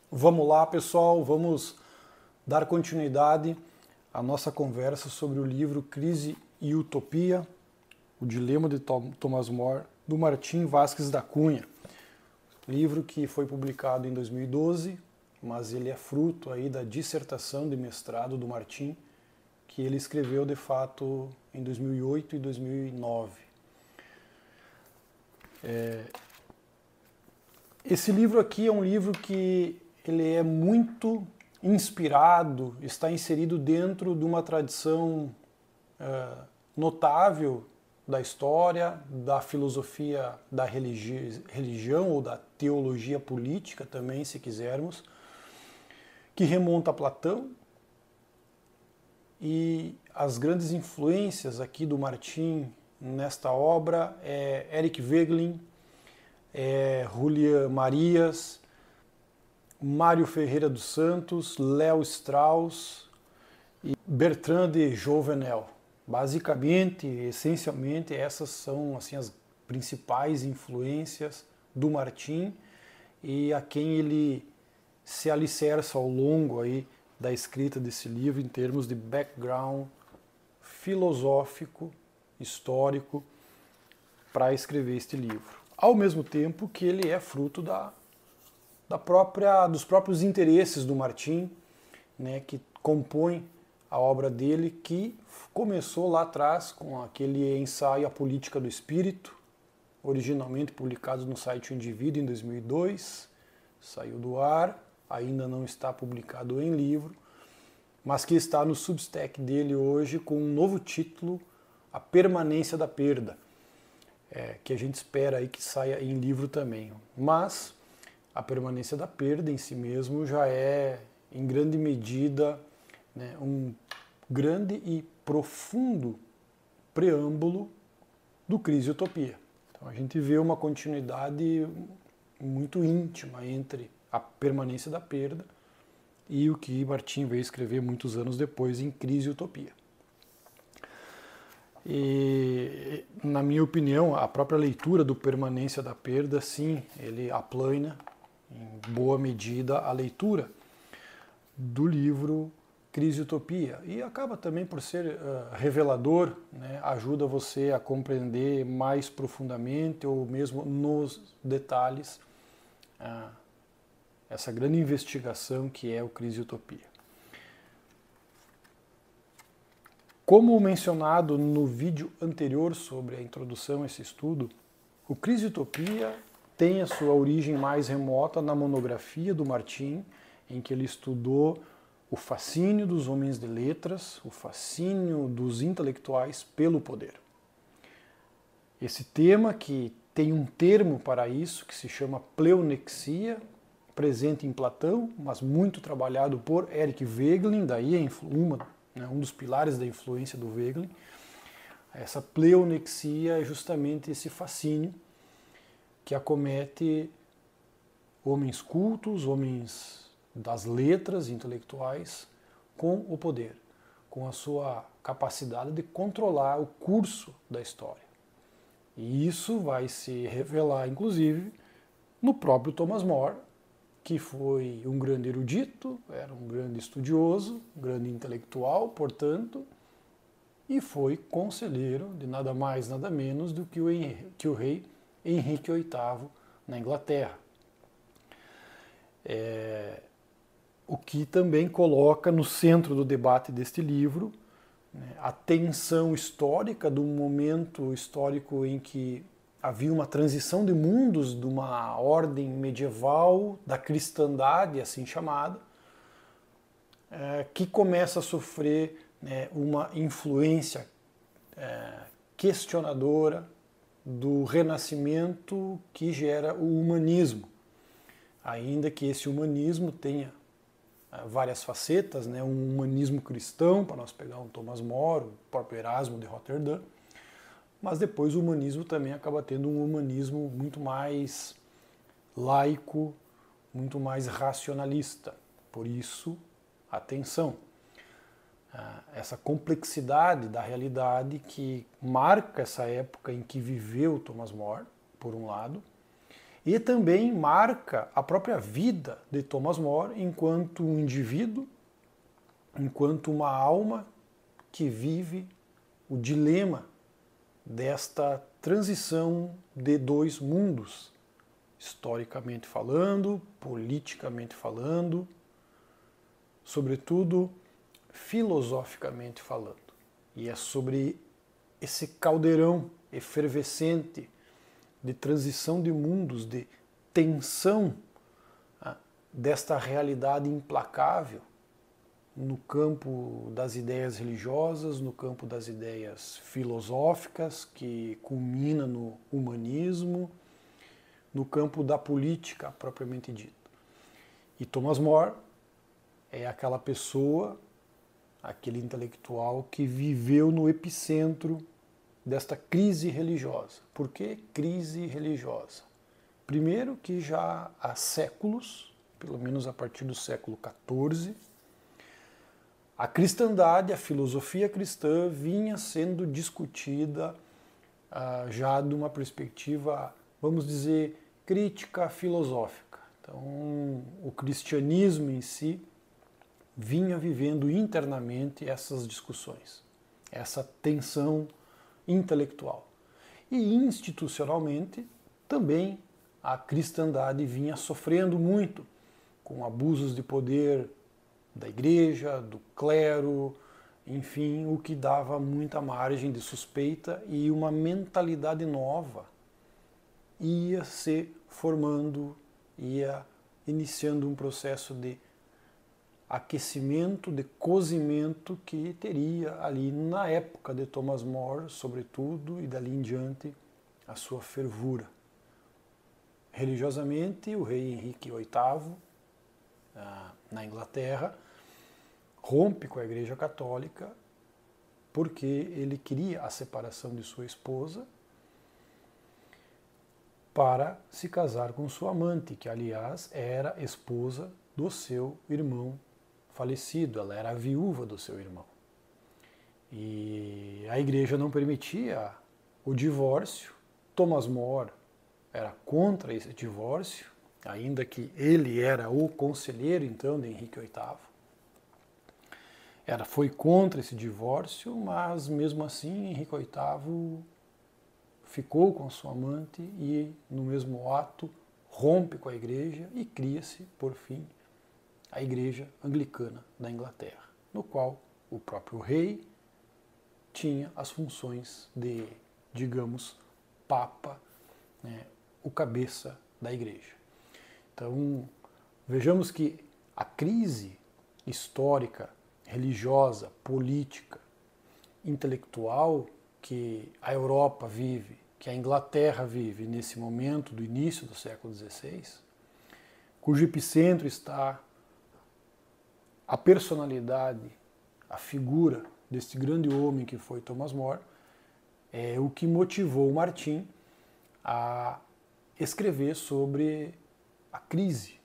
Vamos lá, pessoal, vamos dar continuidade à nossa conversa sobre o livro Crise e Utopia, o Dilema de Thomas More, do Martim Vázquez da Cunha. Livro que foi publicado em 2012, mas ele é fruto aí da dissertação de mestrado do Martim, que ele escreveu de fato em 2008 e 2009. Esse livro aqui é um livro que ele é muito inspirado, está inserido dentro de uma tradição notável da história, da filosofia da religião ou da teologia política também, se quisermos, que remonta a Platão. E as grandes influências aqui do Martim nesta obra é Eric Voegelin, Julián Marías, Mário Ferreira dos Santos, Léo Strauss e Bertrand de Jouvenel. Basicamente, essencialmente, essas são assim, as principais influências do Martim e a quem ele se alicerça ao longo aí da escrita desse livro em termos de background filosófico, histórico, para escrever este livro. Ao mesmo tempo que ele é fruto dos próprios interesses do Martim, né, que compõe a obra dele, que começou lá atrás com aquele ensaio A Política do Espírito, originalmente publicado no site O Indivíduo em 2002, saiu do ar, ainda não está publicado em livro, mas que está no Substack dele hoje com um novo título, A Permanência da Perda, que a gente espera aí que saia em livro também. Mas A Permanência da Perda em si mesmo já é, em grande medida, né, um grande e profundo preâmbulo do Crise e Utopia. Então a gente vê uma continuidade muito íntima entre A Permanência da Perda e o que Martim veio escrever muitos anos depois em Crise e Utopia. E, na minha opinião, a própria leitura do Permanência da Perda, sim, ele aplana em boa medida a leitura do livro Crise e Utopia. E acaba também por ser revelador, né, ajuda você a compreender mais profundamente ou mesmo nos detalhes essa grande investigação que é o Crise e Utopia. Como mencionado no vídeo anterior sobre a introdução a esse estudo, o Crise e Utopia tem a sua origem mais remota na monografia do Martim, em que ele estudou o fascínio dos homens de letras, o fascínio dos intelectuais pelo poder. Esse tema, que tem um termo para isso, que se chama pleonexia, presente em Platão, mas muito trabalhado por Eric Voegelin, daí um dos pilares da influência do Voegelin. Essa pleonexia é justamente esse fascínio que acomete homens cultos, homens das letras, intelectuais, com o poder, com a sua capacidade de controlar o curso da história. E isso vai se revelar, inclusive, no próprio Thomas More, que foi um grande erudito, era um grande estudioso, um grande intelectual, portanto, e foi conselheiro de nada mais, nada menos do que o rei Henrique VIII na Inglaterra. O que também coloca no centro do debate deste livro, né, a tensão histórica do momento histórico em que havia uma transição de mundos de uma ordem medieval, da cristandade, assim chamada, que começa a sofrer, né, uma influência questionadora do renascimento que gera o humanismo. Ainda que esse humanismo tenha várias facetas, né, um humanismo cristão, para nós pegar um Thomas More, o próprio Erasmo de Roterdã, mas depois o humanismo também acaba tendo um humanismo muito mais laico, muito mais racionalista. Por isso, atenção, essa complexidade da realidade que marca essa época em que viveu Thomas More, por um lado, e também marca a própria vida de Thomas More enquanto um indivíduo, enquanto uma alma que vive o dilema desta transição de dois mundos, historicamente falando, politicamente falando, sobretudo filosoficamente falando. E é sobre esse caldeirão efervescente de transição de mundos, de tensão desta realidade implacável no campo das ideias religiosas, no campo das ideias filosóficas, que culmina no humanismo, no campo da política propriamente dita. E Thomas More é aquela pessoa, aquele intelectual que viveu no epicentro desta crise religiosa. Por que crise religiosa? Primeiro que já há séculos, pelo menos a partir do século XIV, a cristandade, a filosofia cristã vinha sendo discutida já de uma perspectiva, vamos dizer, crítica filosófica. Então, o cristianismo em si vinha vivendo internamente essas discussões, essa tensão intelectual. E institucionalmente, também a cristandade vinha sofrendo muito com abusos de poder da igreja, do clero, enfim, o que dava muita margem de suspeita, e uma mentalidade nova ia se formando, ia iniciando um processo de aquecimento, de cozimento que teria ali na época de Thomas More, sobretudo, e dali em diante, a sua fervura. Religiosamente, o rei Henrique VIII, na Inglaterra, rompe com a Igreja Católica porque ele queria a separação de sua esposa para se casar com sua amante, que aliás era esposa do seu irmão falecido, ela era a viúva do seu irmão. E a igreja não permitia o divórcio. Thomas More era contra esse divórcio, ainda que ele era o conselheiro então de Henrique VIII. Foi contra esse divórcio, mas mesmo assim Henrique VIII ficou com sua amante e no mesmo ato rompe com a igreja e cria-se, por fim, a Igreja Anglicana da Inglaterra, no qual o próprio rei tinha as funções de, digamos, papa, né, o cabeça da igreja. Então, vejamos que a crise histórica, religiosa, política, intelectual que a Europa vive, que a Inglaterra vive nesse momento do início do século XVI, cujo epicentro está a personalidade, a figura deste grande homem que foi Thomas More, é o que motivou Martin a escrever sobre a crise,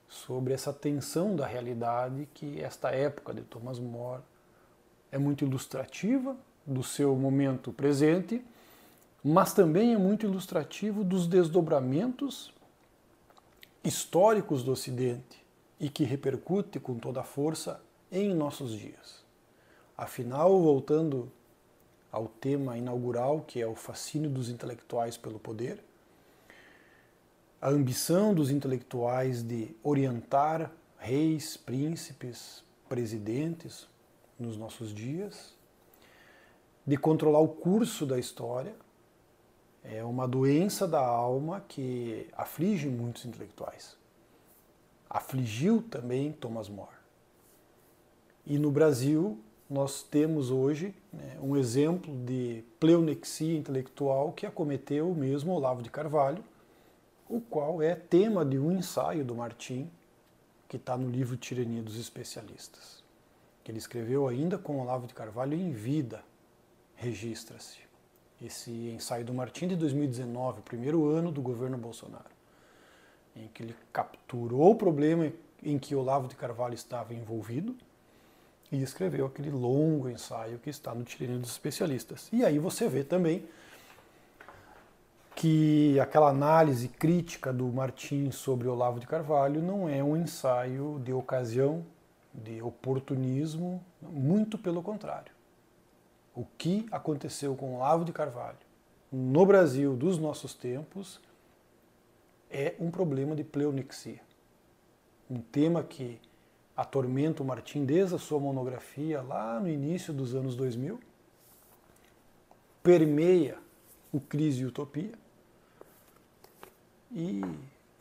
sobre essa tensão da realidade, que esta época de Thomas More é muito ilustrativa do seu momento presente, mas também é muito ilustrativo dos desdobramentos históricos do Ocidente e que repercute com toda a força em nossos dias. Afinal, voltando ao tema inaugural, que é o fascínio dos intelectuais pelo poder, a ambição dos intelectuais de orientar reis, príncipes, presidentes nos nossos dias, de controlar o curso da história, é uma doença da alma que aflige muitos intelectuais. Afligiu também Thomas More. E no Brasil, nós temos hoje um exemplo de pleonexia intelectual que acometeu mesmo Olavo de Carvalho, o qual é tema de um ensaio do Martin, que está no livro Tirania dos Especialistas, que ele escreveu ainda com Olavo de Carvalho em vida, registra-se. Esse ensaio do Martin de 2019, o primeiro ano do governo Bolsonaro, em que ele capturou o problema em que Olavo de Carvalho estava envolvido e escreveu aquele longo ensaio que está no Tirania dos Especialistas. E aí você vê também que aquela análise crítica do Martins sobre Olavo de Carvalho não é um ensaio de ocasião, de oportunismo, muito pelo contrário. O que aconteceu com Olavo de Carvalho no Brasil dos nossos tempos é um problema de pleonexia. Um tema que atormenta o Martins desde a sua monografia lá no início dos anos 2000, permeia o Crise e Utopia e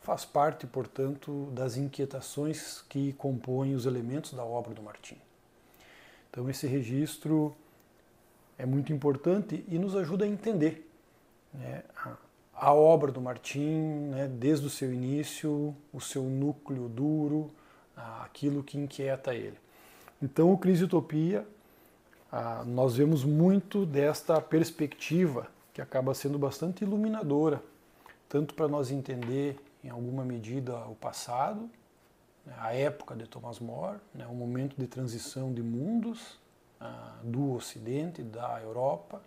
faz parte, portanto, das inquietações que compõem os elementos da obra do Martins. Então esse registro é muito importante e nos ajuda a entender, né, a obra do Martins, né, desde o seu início, o seu núcleo duro, aquilo que inquieta ele. Então o Crise e Utopia, nós vemos muito desta perspectiva que acaba sendo bastante iluminadora, tanto para nós entender em alguma medida o passado, né, a época de Thomas More, né, o momento de transição de mundos do Ocidente, da Europa,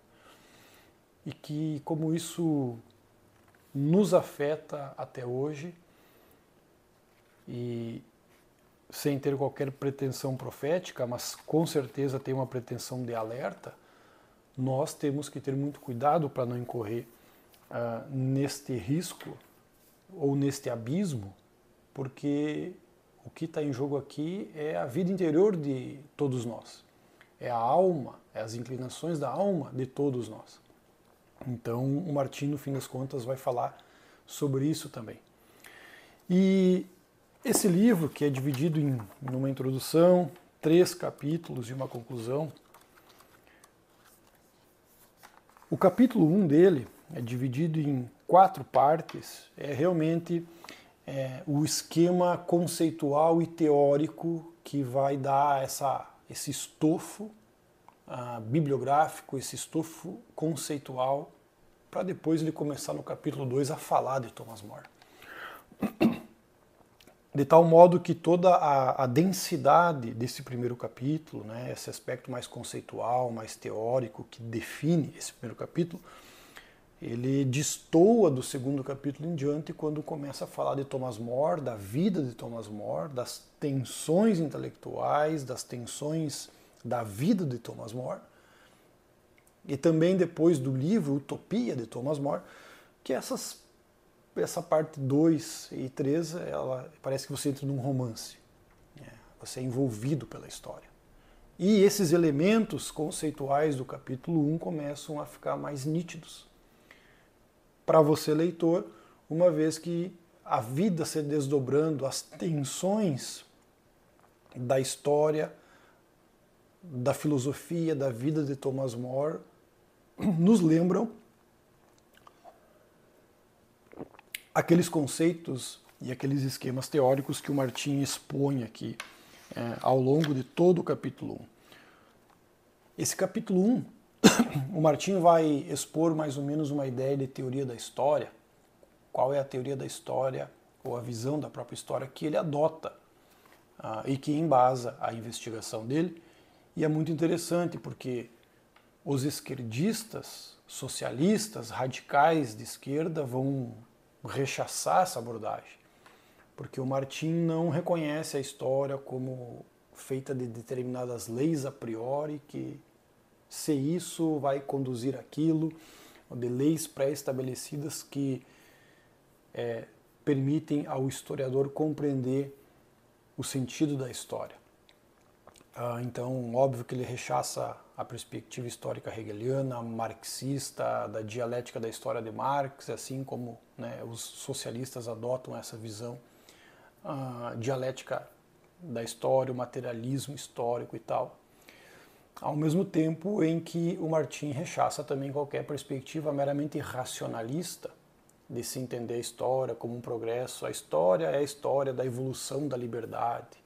e que como isso nos afeta até hoje, e sem ter qualquer pretensão profética, mas com certeza tem uma pretensão de alerta, nós temos que ter muito cuidado para não incorrer neste risco ou neste abismo, porque o que está em jogo aqui é a vida interior de todos nós, é a alma, é as inclinações da alma de todos nós. Então o Martins, no fim das contas, vai falar sobre isso também. E esse livro, que é dividido em uma introdução, 3 capítulos e uma conclusão, o capítulo 1 dele é dividido em 4 partes, é realmente o esquema conceitual e teórico que vai dar esse estofo bibliográfico, esse estofo conceitual, para depois ele começar no capítulo 2 a falar de Thomas More. De tal modo que toda a densidade desse primeiro capítulo, né, esse aspecto mais conceitual, mais teórico, que define esse primeiro capítulo, ele destoa do segundo capítulo em diante, quando começa a falar de Thomas More, da vida de Thomas More, das tensões intelectuais, das tensões da vida de Thomas More, e também depois do livro Utopia de Thomas More, que essa parte 2 e 3, ela parece que você entra num romance, né? Você é envolvido pela história. E esses elementos conceituais do capítulo 1 começam a ficar mais nítidos para você, leitor, uma vez que a vida se desdobrando, as tensões da história, da filosofia, da vida de Thomas More, nos lembram aqueles conceitos e aqueles esquemas teóricos que o Martins expõe aqui ao longo de todo o capítulo 1. Esse capítulo 1, o Martins vai expor mais ou menos uma ideia de teoria da história. Qual é a teoria da história, ou a visão da própria história que ele adota e que embasa a investigação dele. E é muito interessante porque os esquerdistas, socialistas, radicais de esquerda vão rechaçar essa abordagem, porque o Martins não reconhece a história como feita de determinadas leis a priori, que se isso vai conduzir aquilo, ou de leis pré-estabelecidas que permitem ao historiador compreender o sentido da história. Então, óbvio que ele rechaça a perspectiva histórica hegeliana, marxista, da dialética da história de Marx, assim como, né, os socialistas adotam essa visão dialética da história, o materialismo histórico e tal. Ao mesmo tempo em que o Martins rechaça também qualquer perspectiva meramente racionalista de se entender a história como um progresso. A história é a história da evolução da liberdade.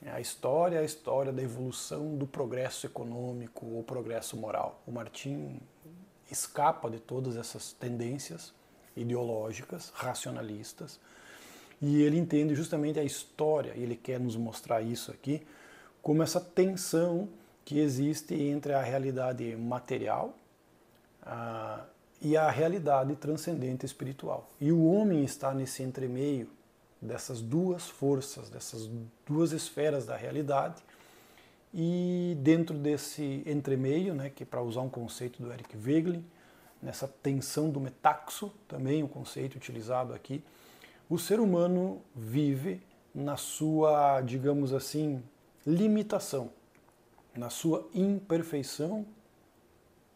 A história é a história da evolução do progresso econômico ou progresso moral. O Martins escapa de todas essas tendências ideológicas, racionalistas, e ele entende justamente a história, e ele quer nos mostrar isso aqui, como essa tensão que existe entre a realidade material e a realidade transcendente espiritual. E o homem está nesse entremeio dessas duas forças, dessas duas esferas da realidade, e dentro desse entremeio, né, que para usar um conceito do Eric Wegelin, nessa tensão do metaxo, também um conceito utilizado aqui, o ser humano vive na sua, digamos assim, limitação, na sua imperfeição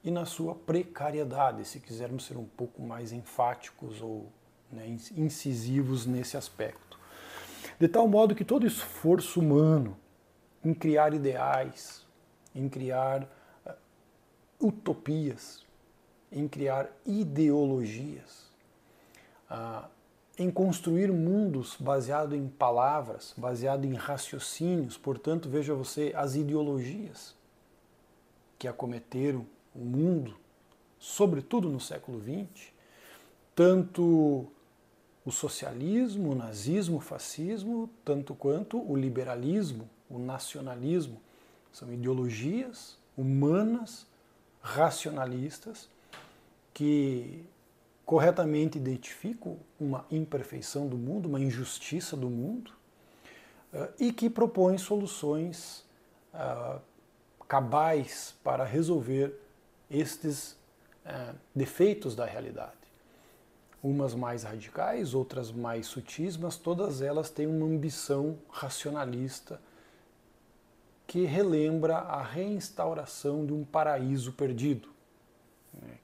e na sua precariedade, se quisermos ser um pouco mais enfáticos ou, né, incisivos nesse aspecto. De tal modo que todo esforço humano em criar ideais, em criar utopias, em criar ideologias, em construir mundos baseado em palavras, baseado em raciocínios. Portanto, veja você, as ideologias que acometeram o mundo, sobretudo no século XX, tanto o socialismo, o nazismo, o fascismo, tanto quanto o liberalismo, o nacionalismo, são ideologias humanas, racionalistas, que corretamente identificam uma imperfeição do mundo, uma injustiça do mundo, e que propõem soluções cabais para resolver estes defeitos da realidade. Umas mais radicais, outras mais sutis, mas todas elas têm uma ambição racionalista que relembra a reinstauração de um paraíso perdido, né,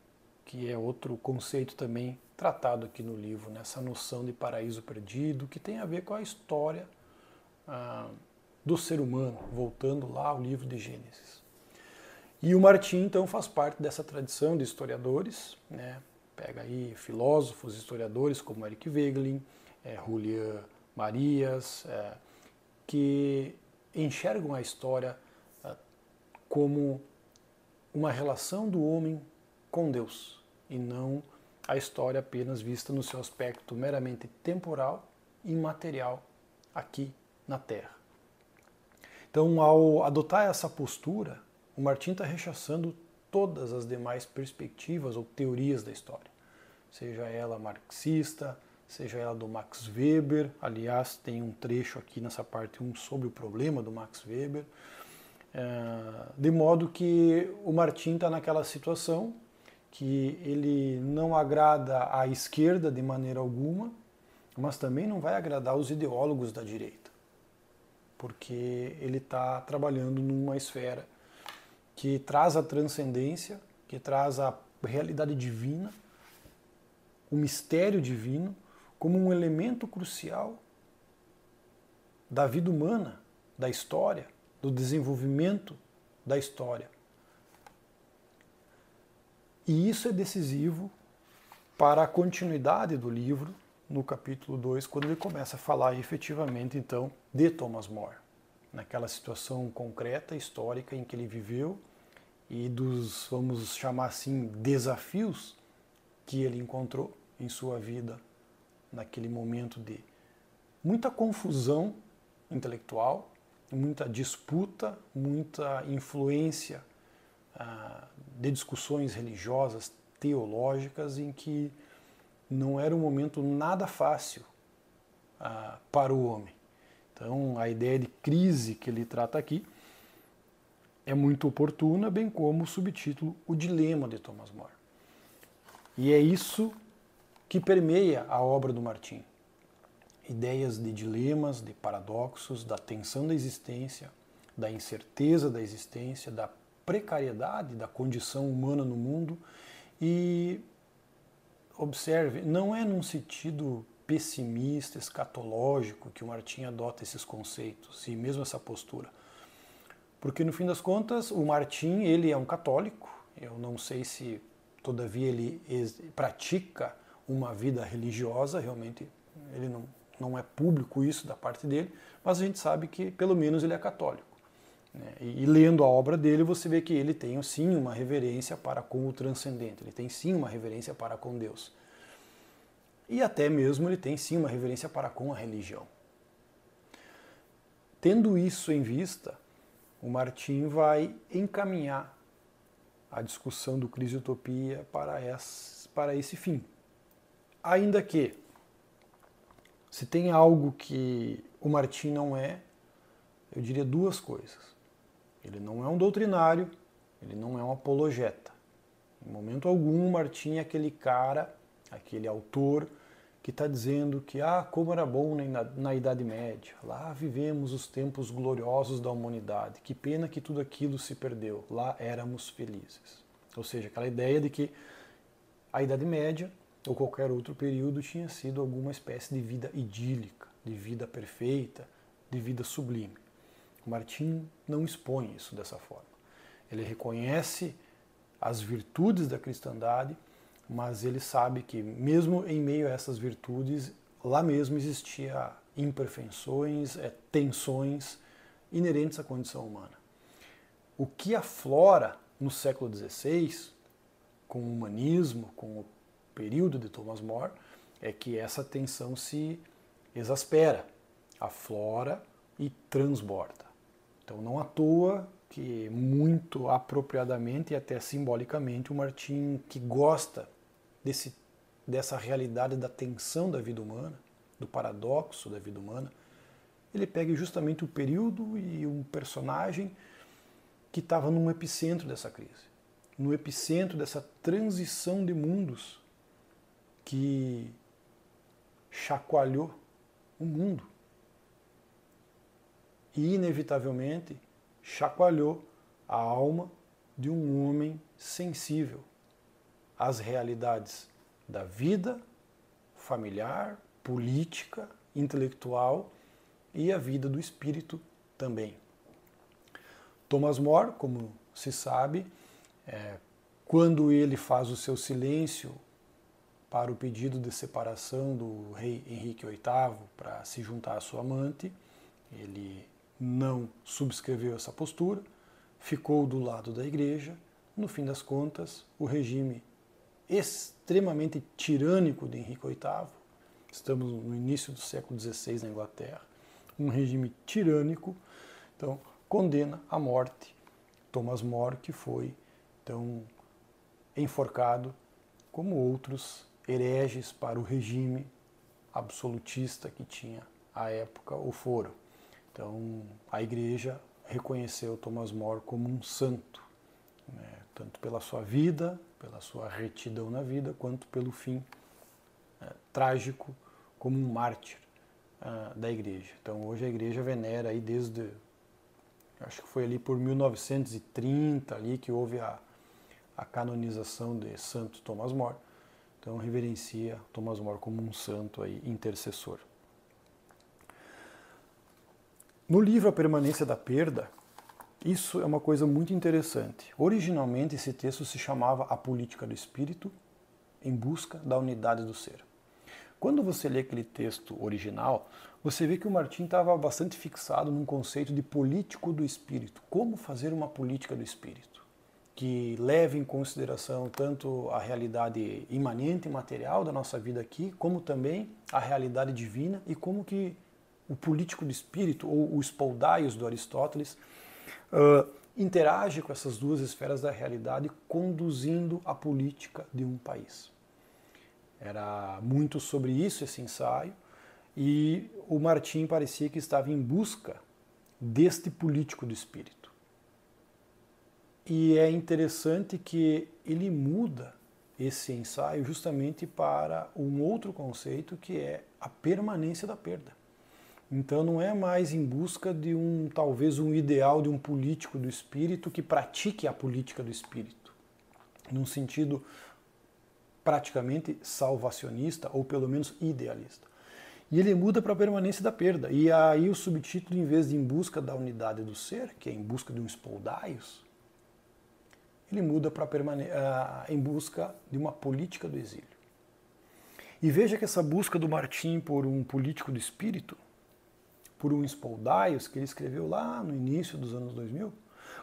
que é outro conceito também tratado aqui no livro, nessa noção de paraíso perdido, que tem a ver com a história do ser humano, voltando lá ao livro de Gênesis. E o Martim, então, faz parte dessa tradição de historiadores, né? Pega aí filósofos, historiadores como Eric Wegelin, Julián Marías, que enxergam a história como uma relação do homem com Deus, e não a história apenas vista no seu aspecto meramente temporal e material aqui na Terra. Então, ao adotar essa postura, o Martim está rechaçando todas as demais perspectivas ou teorias da história, seja ela marxista, seja ela do Max Weber. Aliás, tem um trecho aqui nessa parte 1 sobre o problema do Max Weber, de modo que o Martim está naquela situação que ele não agrada à esquerda de maneira alguma, mas também não vai agradar os ideólogos da direita, porque ele está trabalhando numa esfera que traz a transcendência, que traz a realidade divina, o mistério divino, como um elemento crucial da vida humana, da história, do desenvolvimento da história. E isso é decisivo para a continuidade do livro, no capítulo 2, quando ele começa a falar efetivamente, então, de Thomas More, naquela situação concreta, histórica, em que ele viveu e dos, vamos chamar assim, desafios que ele encontrou em sua vida naquele momento de muita confusão intelectual, muita disputa, muita influência de discussões religiosas, teológicas, em que não era um momento nada fácil para o homem. Então, a ideia de crise que ele trata aqui é muito oportuna, bem como o subtítulo O Dilema de Thomas More. E é isso que permeia a obra do Martim. Ideias de dilemas, de paradoxos, da tensão da existência, da incerteza da existência, da precariedade da condição humana no mundo. E observe, não é num sentido pessimista, escatológico, que o Martim adota esses conceitos e mesmo essa postura. Porque, no fim das contas, o Martim, ele é um católico. Eu não sei se, todavia, ele pratica uma vida religiosa. Realmente, ele não é público isso da parte dele, mas a gente sabe que, pelo menos, ele é católico. E lendo a obra dele, você vê que ele tem, sim, uma reverência para com o transcendente. Ele tem, sim, uma reverência para com Deus. E até mesmo ele tem, sim, uma reverência para com a religião. Tendo isso em vista, o Martim vai encaminhar a discussão do Crise e Utopia para esse fim. Ainda que, se tem algo que o Martim não é, eu diria duas coisas. Ele não é um doutrinário, ele não é um apologeta. Em momento algum, o Martim é aquele cara, aquele autor, que está dizendo que, como era bom na Idade Média, lá vivemos os tempos gloriosos da humanidade, que pena que tudo aquilo se perdeu, lá éramos felizes. Ou seja, aquela ideia de que a Idade Média, ou qualquer outro período, tinha sido alguma espécie de vida idílica, de vida perfeita, de vida sublime. O Martim não expõe isso dessa forma. Ele reconhece as virtudes da cristandade, mas ele sabe que mesmo em meio a essas virtudes, lá mesmo existia imperfeições, tensões inerentes à condição humana. O que aflora no século XVI, com o humanismo, com o período de Thomas More, é que essa tensão se exaspera, aflora e transborda. Então não à toa que muito apropriadamente e até simbolicamente o Martim, que gosta dessa realidade da tensão da vida humana, do paradoxo da vida humana, ele pega justamente o período e um personagem que estava no epicentro dessa crise, no epicentro dessa transição de mundos que chacoalhou o mundo e, inevitavelmente, chacoalhou a alma de um homem sensível às realidades da vida familiar, política, intelectual e a vida do espírito também. Thomas More, como se sabe, quando ele faz o seu silêncio para o pedido de separação do rei Henrique VIII para se juntar à sua amante, ele não subscreveu essa postura, ficou do lado da igreja. No fim das contas, o regime extremamente tirânico de Henrique VIII, estamos no início do século XVI na Inglaterra, um regime tirânico, então condena à morte Thomas More, que foi então enforcado como outros hereges para o regime absolutista que tinha à época o foram. Então a igreja reconheceu Thomas More como um santo, né, tanto pela sua vida, pela sua retidão na vida, quanto pelo fim trágico como um mártir da igreja. Então hoje a igreja venera aí desde, acho que foi ali por 1930 ali que houve a canonização de Santo Thomas More. Então reverencia Thomas More como um santo aí, intercessor. No livro A Permanência da Perda, isso é uma coisa muito interessante. Originalmente esse texto se chamava A Política do Espírito em Busca da Unidade do Ser. Quando você lê aquele texto original, você vê que o Martim estava bastante fixado num conceito de político do espírito. Como fazer uma política do espírito que leve em consideração tanto a realidade imanente e material da nossa vida aqui, como também a realidade divina, e como que o político do espírito, ou o spoldaios do Aristóteles, interage com essas duas esferas da realidade, conduzindo a política de um país. Era muito sobre isso esse ensaio, e o Martim parecia que estava em busca deste político do espírito. E é interessante que ele muda esse ensaio justamente para um outro conceito, que é a permanência da perda. Então não é mais em busca de talvez um ideal de um político do espírito que pratique a política do espírito, num sentido praticamente salvacionista ou pelo menos idealista. E ele muda para a permanência da perda. E aí o subtítulo, em vez de em busca da unidade do ser, que é em busca de um spoldaios, ele muda para em busca de uma política do exílio. E veja que essa busca do Martim por um político do espírito, por um spoldaios, que ele escreveu lá no início dos anos 2000,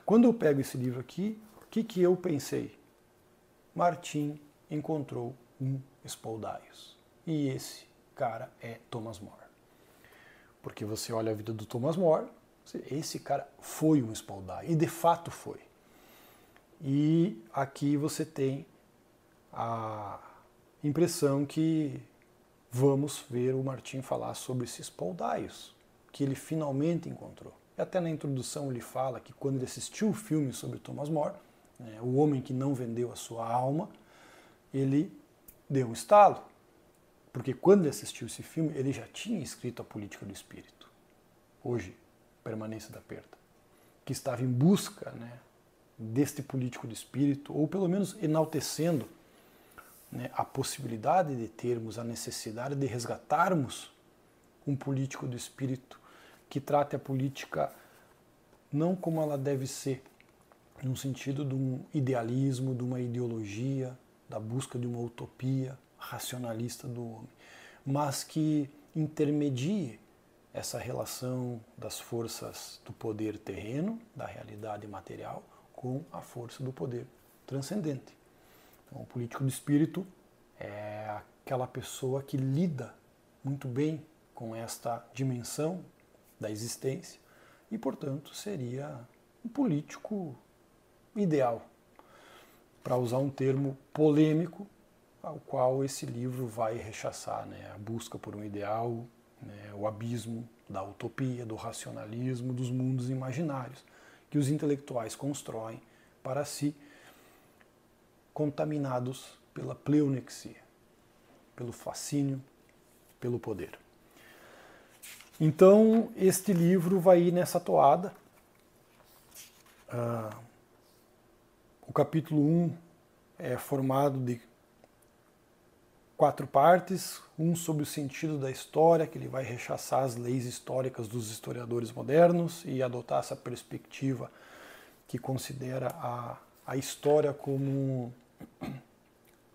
quando eu pego esse livro aqui, o que eu pensei? Martim encontrou um spoldaios. E esse cara é Thomas More. Porque você olha a vida do Thomas More, esse cara foi um spoldaios, e de fato foi. E aqui você tem impressão que vamos ver o Martin falar sobre esses poldaios que ele finalmente encontrou. E até na introdução ele fala que quando ele assistiu o filme sobre Thomas More, né, o homem que não vendeu a sua alma, ele deu um estalo. Porque quando ele assistiu esse filme, ele já tinha escrito A Política do Espírito. Hoje, Permanência da Perda. Que estava em busca, né, deste político do espírito, ou pelo menos enaltecendo, né, a possibilidade de termos a necessidade de resgatarmos um político do espírito que trate a política não como ela deve ser, no sentido de um idealismo, de uma ideologia, da busca de uma utopia racionalista do homem, mas que intermedie essa relação das forças do poder terreno, da realidade material, com a força do poder transcendente. Então, o político do espírito é aquela pessoa que lida muito bem com esta dimensão da existência e, portanto, seria um político ideal, para usar um termo polêmico, ao qual esse livro vai rechaçar, né? A busca por um ideal, né? O abismo da utopia, do racionalismo, dos mundos imaginários que os intelectuais constroem para si, contaminados pela pleonexia, pelo fascínio, pelo poder. Então, este livro vai ir nessa toada. O capítulo 1 é formado de 4 partes, um sobre o sentido da história, que ele vai rechaçar as leis históricas dos historiadores modernos e adotar essa perspectiva que considera a história como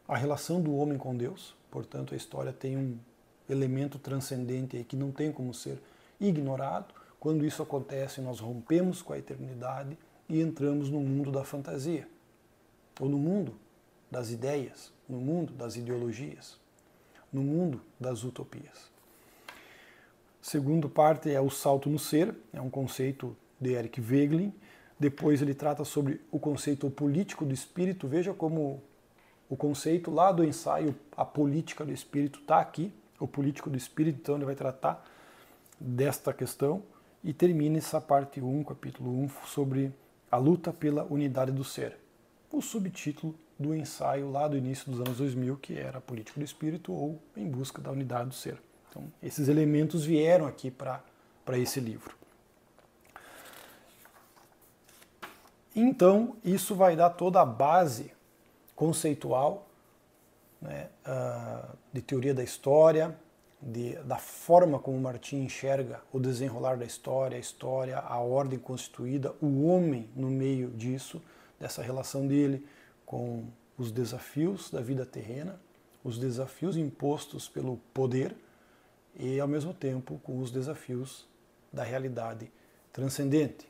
a relação do homem com Deus. Portanto, a história tem um elemento transcendente aí que não tem como ser ignorado. Quando isso acontece, nós rompemos com a eternidade e entramos no mundo da fantasia, ou no mundo das ideias, no mundo das ideologias, no mundo das utopias. Segunda parte é o salto no ser, é um conceito de Eric Wegelin. Depois ele trata sobre o conceito político do espírito. Veja como o conceito lá do ensaio A Política do Espírito está aqui, o político do espírito, então ele vai tratar desta questão e termina essa parte 1, capítulo 1, sobre a luta pela unidade do ser. O subtítulo do ensaio lá do início dos anos 2000, que era A Política do Espírito ou Em Busca da Unidade do Ser. Então, esses elementos vieram aqui para esse livro. Então, isso vai dar toda a base conceitual, né, de teoria da história, da forma como Martin enxerga o desenrolar da história, a ordem constituída, o homem no meio disso, dessa relação dele com os desafios da vida terrena, os desafios impostos pelo poder e, ao mesmo tempo, com os desafios da realidade transcendente.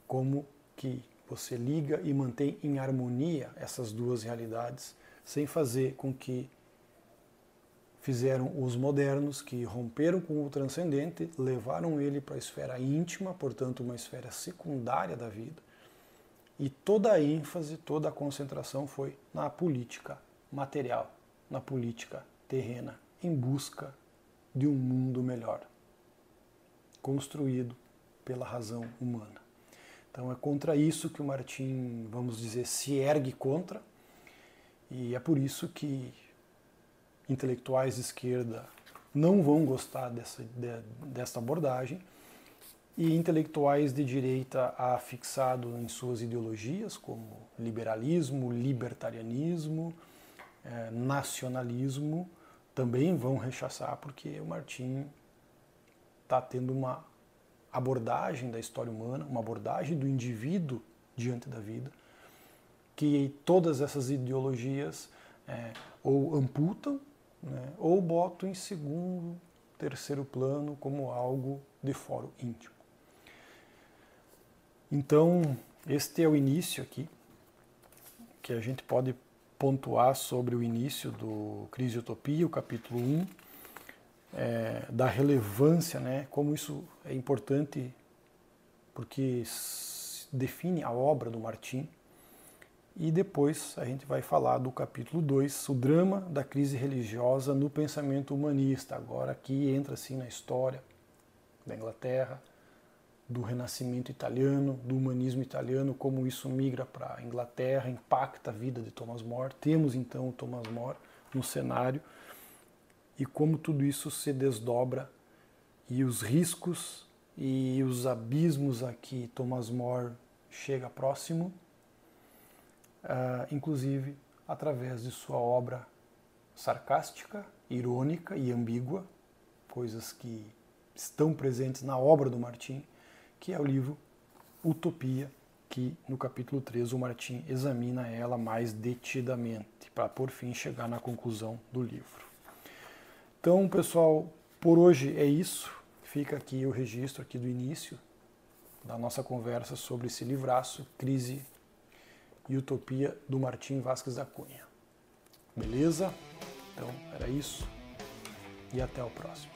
Como que você liga e mantém em harmonia essas duas realidades, sem fazer com que fizeram os modernos, que romperam com o transcendente, levaram ele para a esfera íntima, portanto uma esfera secundária da vida, e toda a ênfase, toda a concentração foi na política material, na política terrena, em busca de um mundo melhor, construído pela razão humana. Então é contra isso que o Martin, vamos dizer, se ergue contra, e é por isso que intelectuais de esquerda não vão gostar dessa abordagem, e intelectuais de direita afixados em suas ideologias, como liberalismo, libertarianismo, nacionalismo, também vão rechaçar, porque o Martin está tendo uma abordagem da história humana, uma abordagem do indivíduo diante da vida, que todas essas ideologias ou amputam, né, ou botam em segundo, terceiro plano como algo de fora íntimo. Então, este é o início aqui, que a gente pode pontuar sobre o início do Crise e Utopia, o capítulo 1, da relevância, né, como isso é importante, porque define a obra do Martin, E depois a gente vai falar do capítulo 2, o drama da crise religiosa no pensamento humanista. Agora aqui entra assim na história da Inglaterra, do Renascimento italiano, do humanismo italiano, como isso migra para a Inglaterra, impacta a vida de Thomas More. Temos então o Thomas More no cenário e como tudo isso se desdobra e os riscos e os abismos a que Thomas More chega próximo, inclusive através de sua obra sarcástica, irônica e ambígua, coisas que estão presentes na obra do Martin, que é o livro Utopia, que no capítulo 3 o Martin examina ela mais detidamente, para por fim chegar na conclusão do livro. Então, pessoal, por hoje é isso. Fica aqui o registro aqui do início da nossa conversa sobre esse livraço, Crise e Utopia, do Martim Vázquez da Cunha. Beleza? Então, era isso e até o próximo.